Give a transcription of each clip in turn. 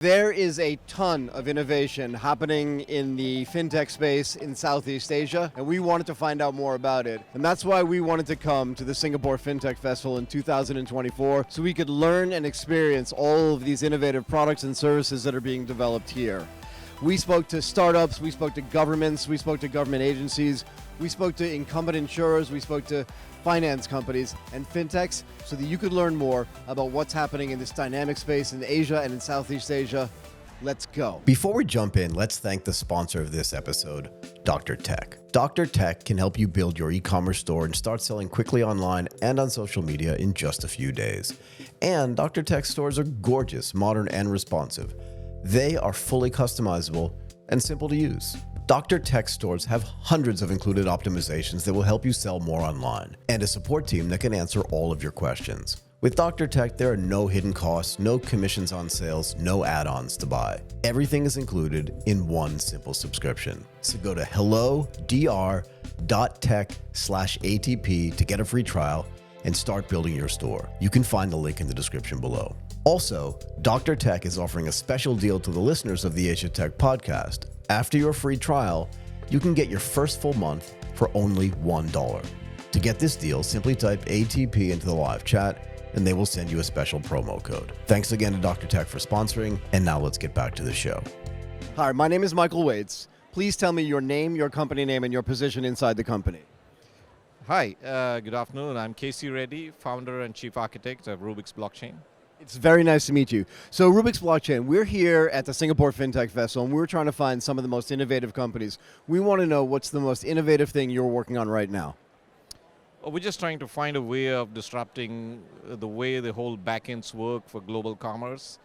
There is a ton of innovation happening in the fintech space in Southeast Asia, and we wanted to find out more about it. And that's why we wanted to come to the Singapore FinTech Festival in 2024, so we could learn and experience all of these innovative products and services that are being developed here. We spoke to startups, we spoke to governments, we spoke to government agencies, we spoke to incumbent insurers, we spoke to finance companies and fintechs, so that you could learn more about what's happening in this dynamic space in Asia and in Southeast Asia. Let's go. Before we jump in, let's thank the sponsor of this episode, Dr. Tech. Dr. Tech can help you build your e-commerce store and start selling quickly online and on social media in just a few days. And Dr. Tech stores are gorgeous, modern, and responsive. They are fully customizable and simple to use. Dr. Tech stores have hundreds of included optimizations that will help you sell more online, and a support team that can answer all of your questions. With Dr. Tech, there are no hidden costs, no commissions on sales, no add-ons to buy. Everything is included in one simple subscription. So go to hello.dr.tech/ATP to get a free trial and start building your store. You can find the link in the description below. Also, Dr. Tech is offering a special deal to the listeners of the Asia Tech podcast. After your free trial, you can get your first full month for only $1. To get this deal, simply type ATP into the live chat and they will send you a special promo code. Thanks again to Dr. Tech for sponsoring, and now let's get back to the show. Hi, my name is Michael Waitze. Please tell me your name, your company name, and your position inside the company. Hi, good afternoon. I'm Casey Reddy, founder and chief architect of Rubix Blockchain. It's very nice to meet you. So Rubix Blockchain, we're here at the Singapore FinTech Festival, and we're trying to find some of the most innovative companies. We want to know what's the most innovative thing you're working on right now. We're just trying to find a way of disrupting the way the whole backends work for global commerce.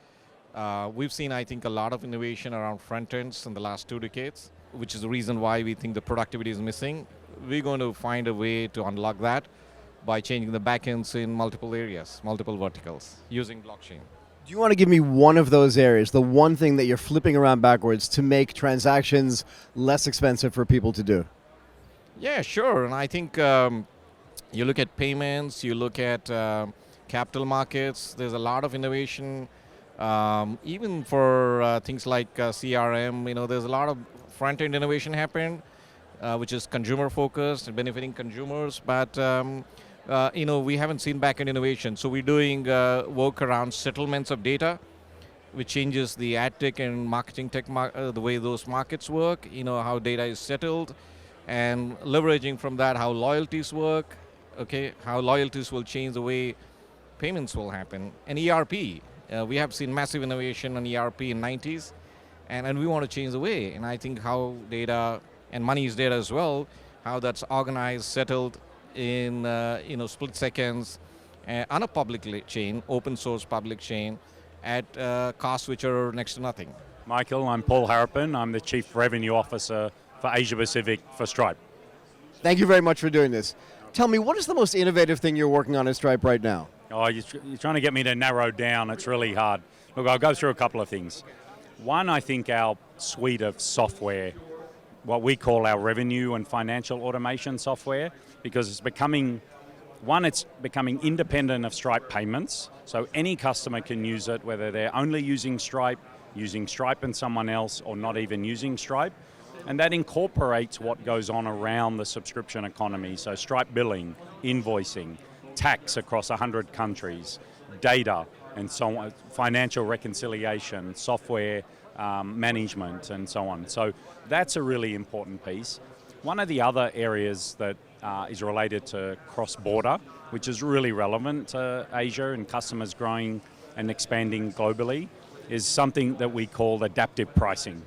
We've seen, I think, a lot of innovation around front ends in the last 2 decades, which is the reason why we think the productivity is missing. We're going to find a way to unlock that by changing the backends in multiple areas, multiple verticals, using blockchain. Do you want to give me one of those areas, the one thing that you're flipping around backwards to make transactions less expensive for people to do? Yeah, sure. And I think you look at payments, you look at capital markets, there's a lot of innovation. Even for things like CRM, there's a lot of front-end innovation happening, which is consumer-focused and benefiting consumers. But we haven't seen back-end innovation. So we're doing work around settlements of data, which changes the ad tech and marketing tech, the way those markets work, how data is settled, and leveraging from that how loyalties work, how loyalties will change the way payments will happen. And ERP, we have seen massive innovation on ERP in the 90s, and we want to change the way. And I think how data, and money is data as well, how that's organized, settled, in split seconds on a public chain, open source public chain, at costs which are next to nothing. Michael, I'm Paul Harrapin. I'm the Chief Revenue Officer for Asia Pacific for Stripe. Thank you very much for doing this. Tell me, what is the most innovative thing you're working on at Stripe right now? Oh, you're trying to get me to narrow down. It's really hard. Look, I'll go through a couple of things. One, I think our suite of software, what we call our revenue and financial automation software, because it's becoming independent of Stripe payments. So any customer can use it, whether they're only using Stripe and someone else, or not even using Stripe. And that incorporates what goes on around the subscription economy. So Stripe billing, invoicing, tax across 100 countries, data, and so on, financial reconciliation, software management, and so on. So that's a really important piece. One of the other areas that is related to cross-border, which is really relevant to Asia and customers growing and expanding globally, is something that we call adaptive pricing,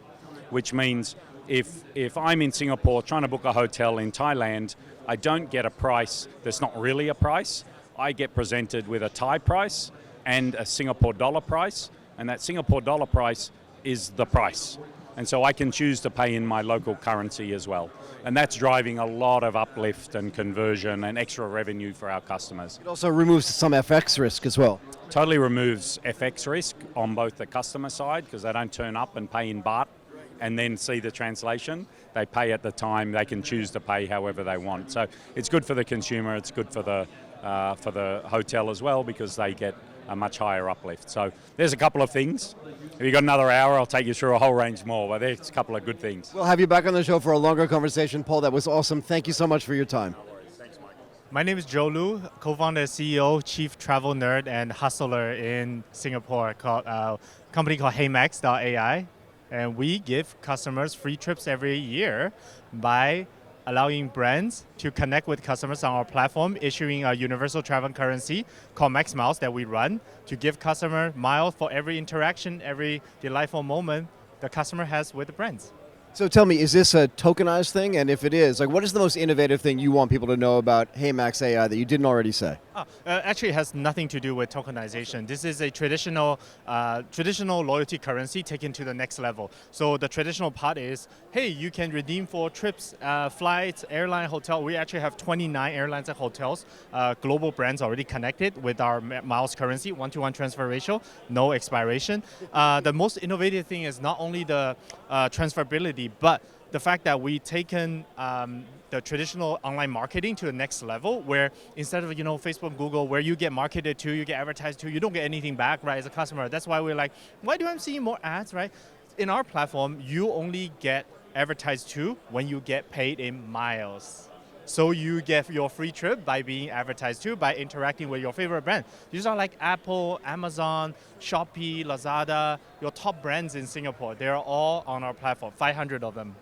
which means if I'm in Singapore trying to book a hotel in Thailand, I don't get a price that's not really a price. I get presented with a Thai price and a Singapore dollar price, and that Singapore dollar price is the price. And so I can choose to pay in my local currency as well. And that's driving a lot of uplift and conversion and extra revenue for our customers. It also removes some FX risk as well. Totally removes FX risk on both the customer side, because they don't turn up and pay in baht and then see the translation. They pay at the time. They can choose to pay however they want. So it's good for the consumer. It's good for the hotel as well, because they get a much higher uplift. So there's a couple of things. If you've got another hour, I'll take you through a whole range more, but there's a couple of good things. We'll have you back on the show for a longer conversation. Paul, that was awesome. Thank you so much for your time. My name is Joe Lu, co-founder, CEO, chief travel nerd, and hustler in Singapore, called company called Heymax.ai. And we give customers free trips every year by allowing brands to connect with customers on our platform, issuing a universal travel currency called Max Miles that we run to give customer miles for every interaction, every delightful moment the customer has with the brands. So tell me, is this a tokenized thing? And if it is, like, what is the most innovative thing you want people to know about Heymax.ai that you didn't already say? Actually, it has nothing to do with tokenization. This is a traditional loyalty currency taken to the next level. So the traditional part is, hey, you can redeem for trips, flights, airline, hotel. We actually have 29 airlines and hotels, global brands already connected with our miles currency, 1-to-1 transfer ratio, no expiration. The most innovative thing is not only the transferability, but the fact that we've taken the traditional online marketing to the next level, where instead of Facebook, Google, where you get marketed to, you get advertised to, you don't get anything back, right, as a customer. That's why we're like, why do I see more ads, right? In our platform, you only get advertised to when you get paid in miles. So you get your free trip by being advertised to, by interacting with your favorite brand. These are like Apple, Amazon, Shopee, Lazada, your top brands in Singapore. They're all on our platform, 500 of them.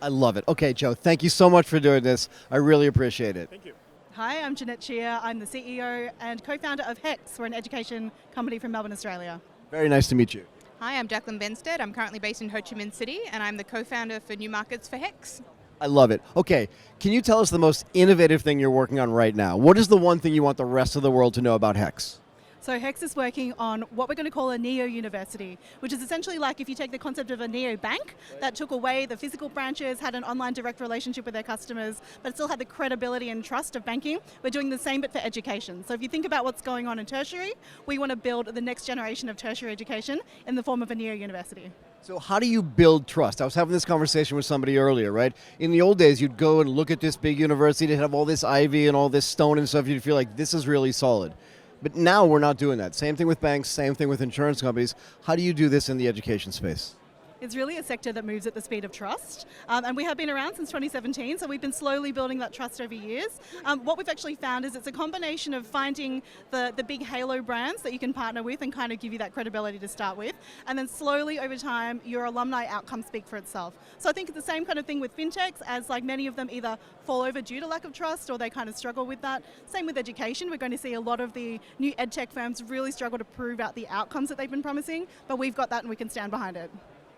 I love it. Okay, Joe, thank you so much for doing this. I really appreciate it. Thank you. Hi, I'm Jeanette Chia. I'm the CEO and co-founder of HEX. We're an education company from Melbourne, Australia. Very nice to meet you. Hi, I'm Jacqueline Benstead. I'm currently based in Ho Chi Minh City, and I'm the co-founder for new markets for HEX. I love it. Okay, can you tell us the most innovative thing you're working on right now? What is the one thing you want the rest of the world to know about HEX? So HEX is working on what we're going to call a neo-university, which is essentially like if you take the concept of a neo-bank that took away the physical branches, had an online direct relationship with their customers, but still had the credibility and trust of banking. We're doing the same but for education. So if you think about what's going on in tertiary, we want to build the next generation of tertiary education in the form of a neo-university. So how do you build trust? I was having this conversation with somebody earlier, right? In the old days, you'd go and look at this big university, they'd have all this ivy and all this stone and stuff, you'd feel like this is really solid. But now we're not doing that. Same thing with banks, same thing with insurance companies. How do you do this in the education space? It's really a sector that moves at the speed of trust. And we have been around since 2017, so we've been slowly building that trust over years. What we've actually found is it's a combination of finding the big halo brands that you can partner with and kind of give you that credibility to start with. And then slowly over time, your alumni outcomes speak for itself. So I think it's the same kind of thing with fintechs, as like many of them either fall over due to lack of trust or they kind of struggle with that. Same with education. We're going to see a lot of the new ed tech firms really struggle to prove out the outcomes that they've been promising, but we've got that and we can stand behind it.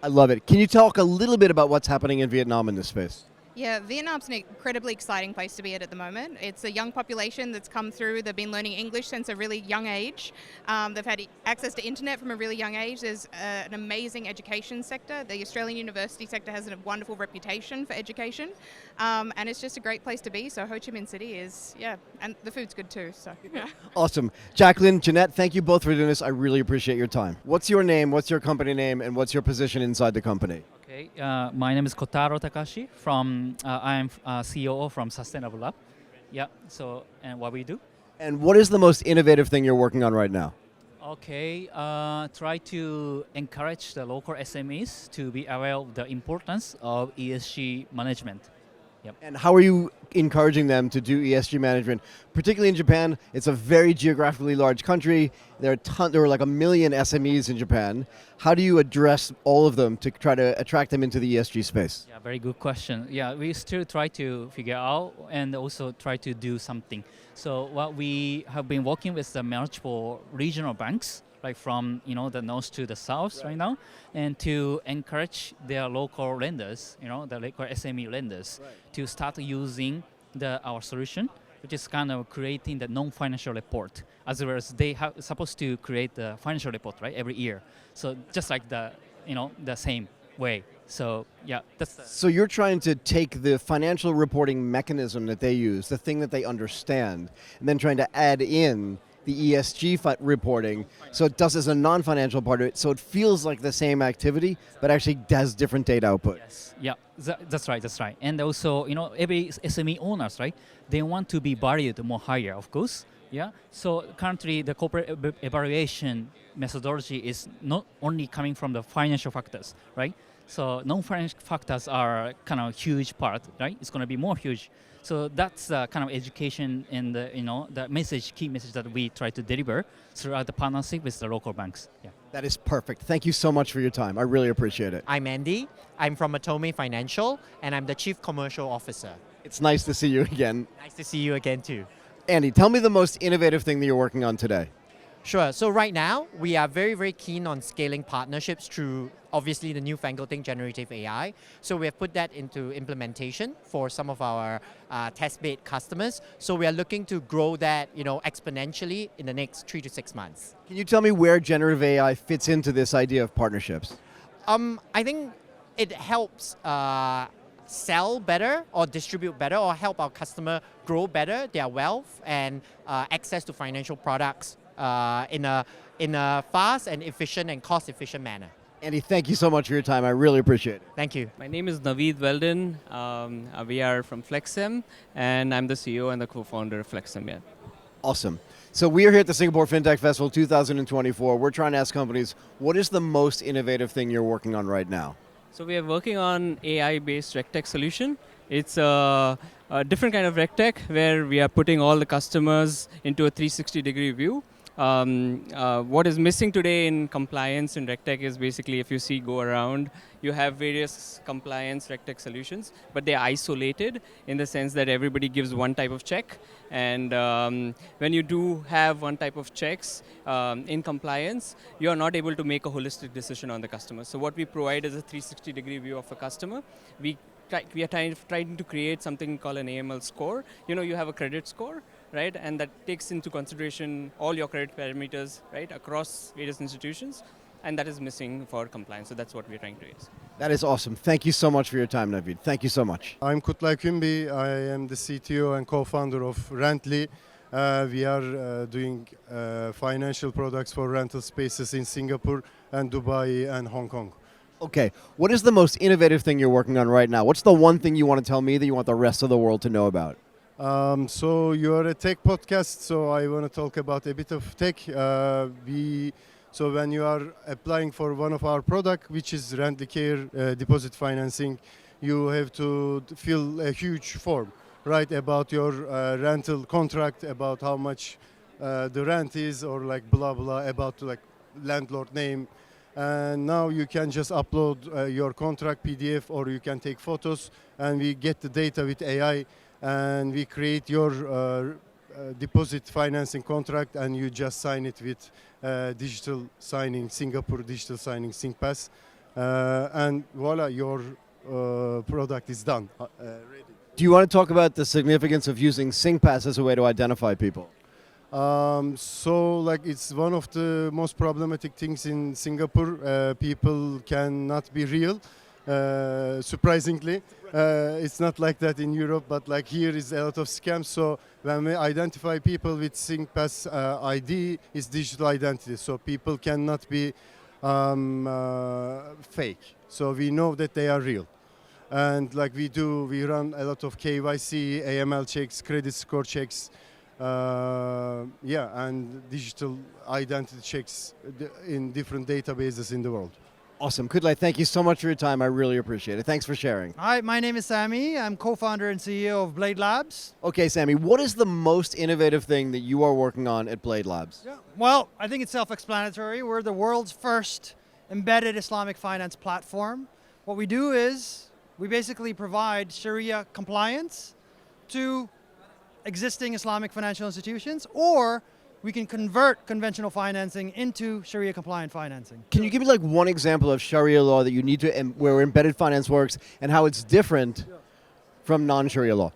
I love it. Can you talk a little bit about what's happening in Vietnam in this space? Yeah, Vietnam's an incredibly exciting place to be at the moment. It's a young population that's come through. They've been learning English since a really young age. They've had access to internet from a really young age. There's an amazing education sector. The Australian university sector has a wonderful reputation for education. And it's just a great place to be. So Ho Chi Minh City is, yeah, and the food's good too. So yeah. Awesome. Jacqueline, Jeanette, thank you both for doing this. I really appreciate your time. What's your name, what's your company name, and what's your position inside the company? Okay, my name is Kotaro Takashi. I'm CEO from Sustainable Lab. Yeah. So, and what we do? And what is the most innovative thing you're working on right now? Okay, try to encourage the local SMEs to be aware of the importance of ESG management. Yep. And how are you encouraging them to do ESG management? Particularly in Japan, it's a very geographically large country. There are like 1 million SMEs in Japan. How do you address all of them to try to attract them into the ESG space? Yeah, very good question. Yeah, we still try to figure out and also try to do something. So what we have been working with the multiple regional banks, like from the north to the south right now, and to encourage their local lenders, the local SME lenders, to start using our solution, which is kind of creating the non-financial report, as well as they have supposed to create the financial report every year. So just like the same way. So yeah, So you're trying to take the financial reporting mechanism that they use, the thing that they understand, and then trying to add in the ESG reporting, so it does as a non-financial part of it, so it feels like the same activity, but actually has different data output. Yes, yeah, that's right. And also, every SME owners, right, they want to be valued more higher, of course, Yeah. So currently, the corporate evaluation methodology is not only coming from the financial factors, right? So non-financial factors are kind of a huge part, right? It's going to be more huge. So that's the kind of education and the, the key message that we try to deliver throughout the partnership with the local banks. Yeah. That is perfect. Thank you so much for your time. I really appreciate it. I'm Andy. I'm from Atome Financial, and I'm the Chief Commercial Officer. It's nice to see you again. Nice to see you again, too. Andy, tell me the most innovative thing that you're working on today. Sure. So right now, we are very, very keen on scaling partnerships through, obviously, the newfangled thing, generative AI. So we have put that into implementation for some of our test-bed customers. So we are looking to grow that, exponentially in the next 3 to 6 months. Can you tell me where generative AI fits into this idea of partnerships? I think it helps sell better or distribute better or help our customer grow better their wealth and access to financial products in a fast and efficient and cost-efficient manner. Andy, thank you so much for your time. I really appreciate it. Thank you. My name is Naveed Weldon. We are from FlexM, and I'm the CEO and the co-founder of FlexM. Yeah. Awesome. So we are here at the Singapore FinTech Festival 2024. We're trying to ask companies, what is the most innovative thing you're working on right now? So we are working on AI-based RegTech solution. It's a different kind of RegTech where we are putting all the customers into a 360-degree view. What is missing today in compliance in RegTech is basically, if you see go around, you have various compliance RegTech solutions, but they're isolated in the sense that everybody gives one type of check. And when you do have one type of checks in compliance, you're not able to make a holistic decision on the customer. So what we provide is a 360-degree view of a customer. We are trying to create something called an AML score. You have a credit score, right? And that takes into consideration all your credit parameters, right, across various institutions. And that is missing for compliance. So that's what we're trying to raise. That is awesome. Thank you so much for your time, Naveed. Thank you so much. I'm Kutlay Kumbi. I am the CTO and co-founder of Rently. We are doing financial products for rental spaces in Singapore and Dubai and Hong Kong. Okay, what is the most innovative thing you're working on right now? What's the one thing you want to tell me that you want the rest of the world to know about? So you are a tech podcast, so I want to talk about a bit of tech. So when you are applying for one of our products, which is Rently Care deposit financing, you have to fill a huge form, right, about your rental contract, about how much the rent is, or like blah blah, about like landlord name. And now you can just upload your contract PDF, or you can take photos, and we get the data with AI, and we create your deposit financing contract, and you just sign it with digital signing, Singapore digital signing, SingPass, and voila, your product is done. Ready. Do you want to talk about the significance of using SingPass as a way to identify people? So like it's one of the most problematic things in Singapore. People cannot be real. Surprisingly, it's not like that in Europe, but like here is a lot of scams. So when we identify people with SingPass ID, it's digital identity. So people cannot be fake. So we know that they are real. And like we run a lot of KYC, AML checks, credit score checks, and digital identity checks in different databases in the world. Awesome. Kutlay, thank you so much for your time. I really appreciate it. Thanks for sharing. Hi, my name is Sammy. I'm co-founder and CEO of Blade Labs. Okay, Sammy, what is the most innovative thing that you are working on at Blade Labs? Yeah. Well, I think it's self-explanatory. We're the world's first embedded Islamic finance platform. What we do is we basically provide Sharia compliance to existing Islamic financial institutions, or we can convert conventional financing into Sharia compliant financing. Can you give me like one example of Sharia law that you need to, where embedded finance works, and how it's different from non-Sharia law?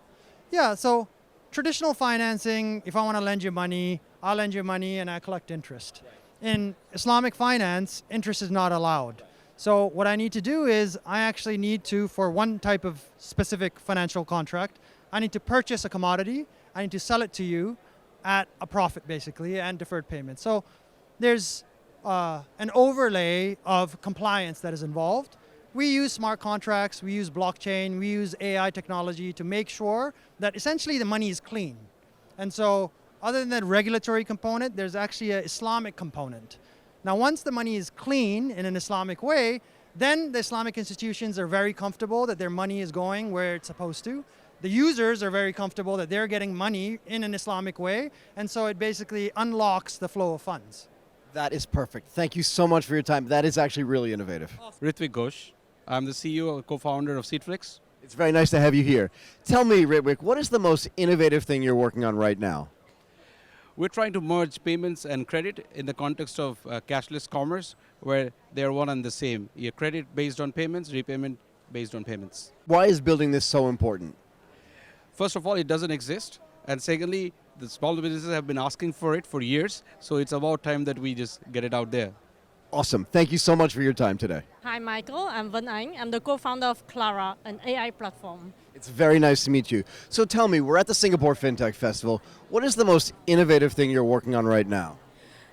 Yeah, so traditional financing, if I want to lend you money, I'll lend you money and I collect interest. In Islamic finance, interest is not allowed. So what I need to do is I actually need to, for one type of specific financial contract, I need to purchase a commodity, I need to sell it to you at a profit basically, and deferred payment. So there's an overlay of compliance that is involved. We use smart contracts, we use blockchain, we use AI technology to make sure that essentially the money is clean. And so other than the regulatory component, there's actually an Islamic component. Now, once the money is clean in an Islamic way, then the Islamic institutions are very comfortable that their money is going where it's supposed to. The users are very comfortable that they're getting money in an Islamic way, and so it basically unlocks the flow of funds. That is perfect. Thank you so much for your time. That is actually really innovative. Ritvik Ghosh. I'm the CEO and co-founder of Seedflex. It's very nice to have you here. Tell me, Ritvik, what is the most innovative thing you're working on right now? We're trying to merge payments and credit in the context of cashless commerce, where they're one and the same. Your credit based on payments, repayment based on payments. Why is building this so important? First of all, it doesn't exist. And secondly, the small businesses have been asking for it for years. So it's about time that we just get it out there. Awesome. Thank you so much for your time today. Hi, Michael. I'm Vân Anh. I'm the co-founder of Klaara, an AI platform. It's very nice to meet you. So tell me, we're at the Singapore FinTech Festival. What is the most innovative thing you're working on right now?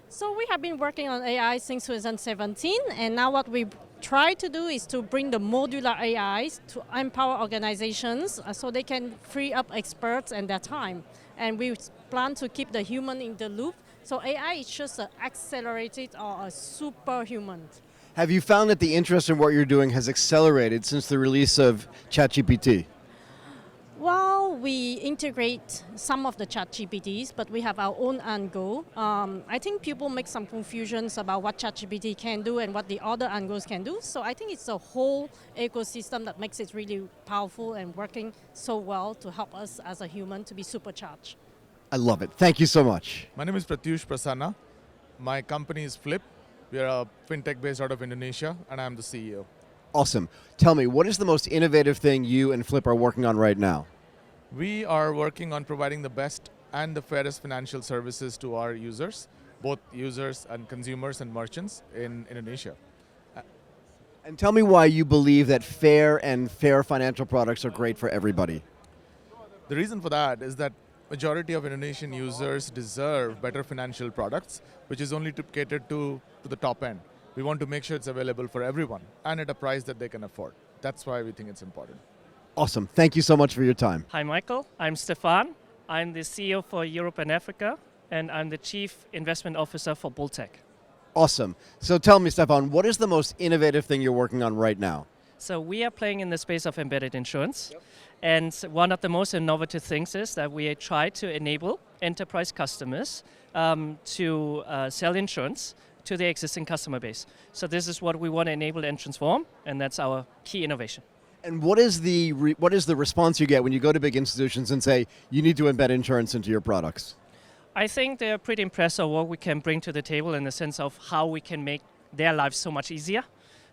So we have been working on AI since 2017, and now what we try to do is to bring the modular AIs to empower organizations so they can free up experts and their time. And we plan to keep the human in the loop. So AI is just an accelerated or a superhuman. Have you found that the interest in what you're doing has accelerated since the release of ChatGPT? Well, we integrate some of the ChatGPTs, but we have our own angle. I think people make some confusions about what ChatGPT can do and what the other angles can do. So I think it's a whole ecosystem that makes it really powerful and working so well to help us as a human to be supercharged. I love it. Thank you so much. My name is Pratyush Prasanna. My company is Flip. We are a fintech based out of Indonesia, and I'm the CEO. Awesome. Tell me, what is the most innovative thing you and Flip are working on right now? We are working on providing the best and the fairest financial services to our users, both users and consumers and merchants in Indonesia. And tell me why you believe that fair financial products are great for everybody. The reason for that is that majority of Indonesian users deserve better financial products, which is only to cater to the top end. We want to make sure it's available for everyone and at a price that they can afford. That's why we think it's important. Awesome. Thank you so much for your time. Hi, Michael. I'm Stefan. I'm the CEO for Europe and Africa, and I'm the Chief Investment Officer for Bolttech. Awesome. So tell me, Stefan, what is the most innovative thing you're working on right now? So we are playing in the space of embedded insurance. Yep. And one of the most innovative things is that we try to enable enterprise customers to sell insurance to their existing customer base. So this is what we want to enable and transform, and that's our key innovation. And what is the response you get when you go to big institutions and say, you need to embed insurance into your products? I think they're pretty impressed with what we can bring to the table in the sense of how we can make their lives so much easier.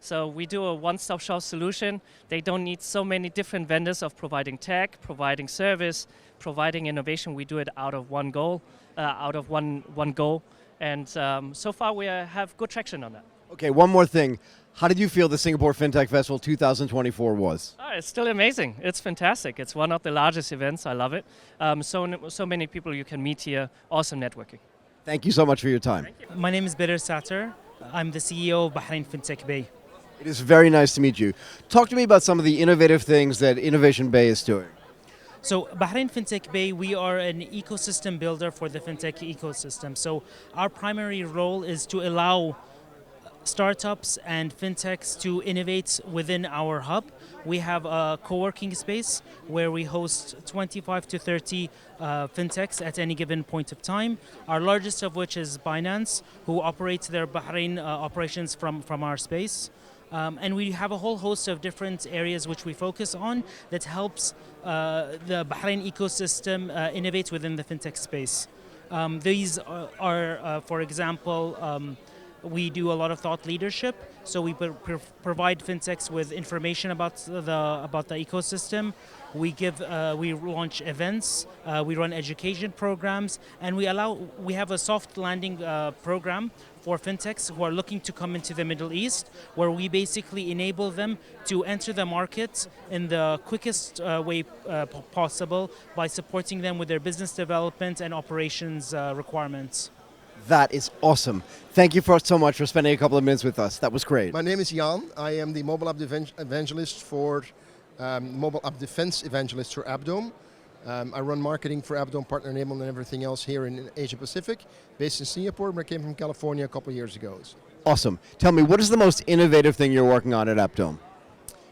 So we do a one-stop shop solution. They don't need so many different vendors of providing tech, providing service, providing innovation. We do it out of one goal, one goal. And so far we have good traction on that. Okay, one more thing. How did you feel the Singapore FinTech Festival 2024 was? Oh, it's still amazing. It's fantastic. It's one of the largest events. I love it. So many people you can meet here. Awesome networking. Thank you so much for your time. My name is Bitter Satter. I'm the CEO of Bahrain FinTech Bay. It is very nice to meet you. Talk to me about some of the innovative things that Innovation Bay is doing. So Bahrain FinTech Bay, we are an ecosystem builder for the FinTech ecosystem. So our primary role is to allow startups and fintechs to innovate within our hub. We have a co-working space where we host 25 to 30 fintechs at any given point of time. Our largest of which is Binance, who operates their Bahrain operations from our space. And we have a whole host of different areas which we focus on that helps the Bahrain ecosystem innovate within the fintech space. These are for example, we do a lot of thought leadership, so we provide fintechs with information about the ecosystem. We launch events, we run education programs, and we have a soft landing program for fintechs who are looking to come into the Middle East, where we basically enable them to enter the market in the quickest way possible by supporting them with their business development and operations requirements. That is awesome. Thank you so much for spending a couple of minutes with us. That was great. My name is Jan. I am the mobile app evangelist for mobile app defense evangelist for Appdome. I run marketing for Appdome, partner enablement, and everything else here in Asia Pacific, based in Singapore, but I came from California a couple of years ago. Awesome. Tell me, what is the most innovative thing you're working on at Appdome?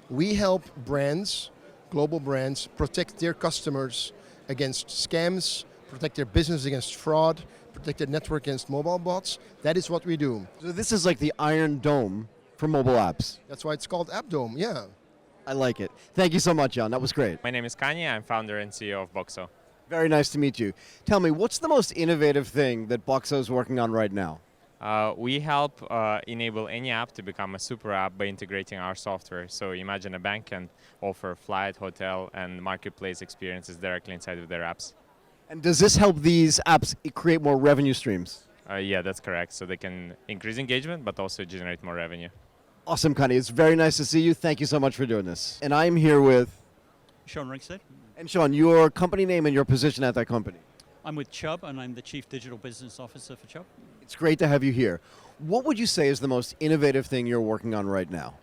We help brands, global brands, protect their customers against scams, protect their business against fraud, protect their network against mobile bots. That is what we do. So this is like the Iron Dome for mobile apps. That's why it's called Appdome, yeah. I like it. Thank you so much, Jan. That was great. My name is Kanye. I'm founder and CEO of Boxo. Very nice to meet you. Tell me, what's the most innovative thing that Boxo is working on right now? We help enable any app to become a super app by integrating our software. So imagine a bank can offer flight, hotel, and marketplace experiences directly inside of their apps. And does this help these apps create more revenue streams? Yeah, that's correct. So they can increase engagement, but also generate more revenue. Awesome, Connie. It's very nice to see you. Thank you so much for doing this. And I'm here with Sean Ringstead. And Sean, your company name and your position at that company. I'm with Chubb, and I'm the Chief Digital Business Officer for Chubb. It's great to have you here. What would you say is the most innovative thing you're working on right now?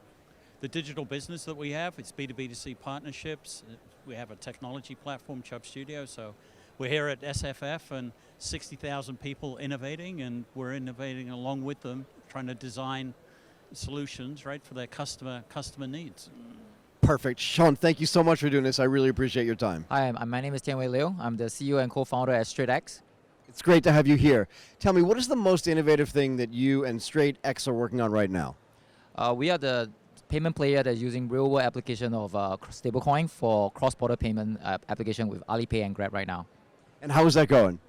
The digital business that we have, it's B2B2C partnerships. We have a technology platform, Chubb Studio. So we're here at SFF and 60,000 people innovating, and we're innovating along with them, trying to design solutions, right, for their customer needs. Perfect. Sean, thank you so much for doing this. I really appreciate your time. Hi, my name is Tianwei Liu. I'm the CEO and co-founder at StraitsX. It's great to have you here. Tell me, what is the most innovative thing that you and StraitsX are working on right now? We are the payment player that's using real-world application of stablecoin for cross-border payment application with Alipay and Grab right now. And how is that going?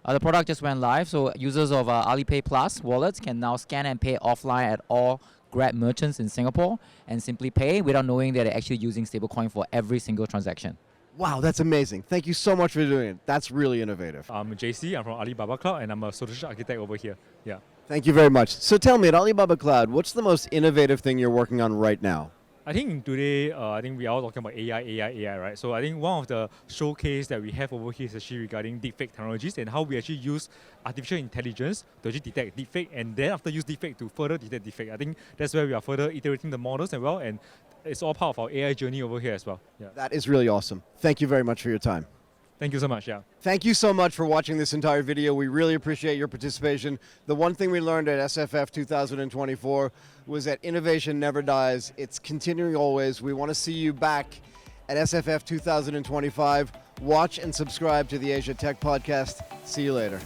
The product just went live, so users of Alipay Plus wallets can now scan and pay offline at all Grab merchants in Singapore and simply pay without knowing that they're actually using stablecoin for every single transaction. Wow, that's amazing. Thank you so much for doing it. That's really innovative. I'm JC, I'm from Alibaba Cloud, and I'm a solution architect over here. Yeah. Thank you very much. So tell me, at Alibaba Cloud, what's the most innovative thing you're working on right now? I think today, I think we are all talking about AI, right? So I think one of the showcase that we have over here is actually regarding deepfake technologies and how we actually use artificial intelligence to actually detect deepfake, and then after use deepfake to further detect deepfake. I think that's where we are further iterating the models as well, and it's all part of our AI journey over here as well. Yeah. That is really awesome. Thank you very much for your time. Thank you so much, yeah. Thank you so much for watching this entire video. We really appreciate your participation. The one thing we learned at SFF 2024 was that innovation never dies. It's continuing always. We want to see you back at SFF 2025. Watch and subscribe to the Asia Tech Podcast. See you later.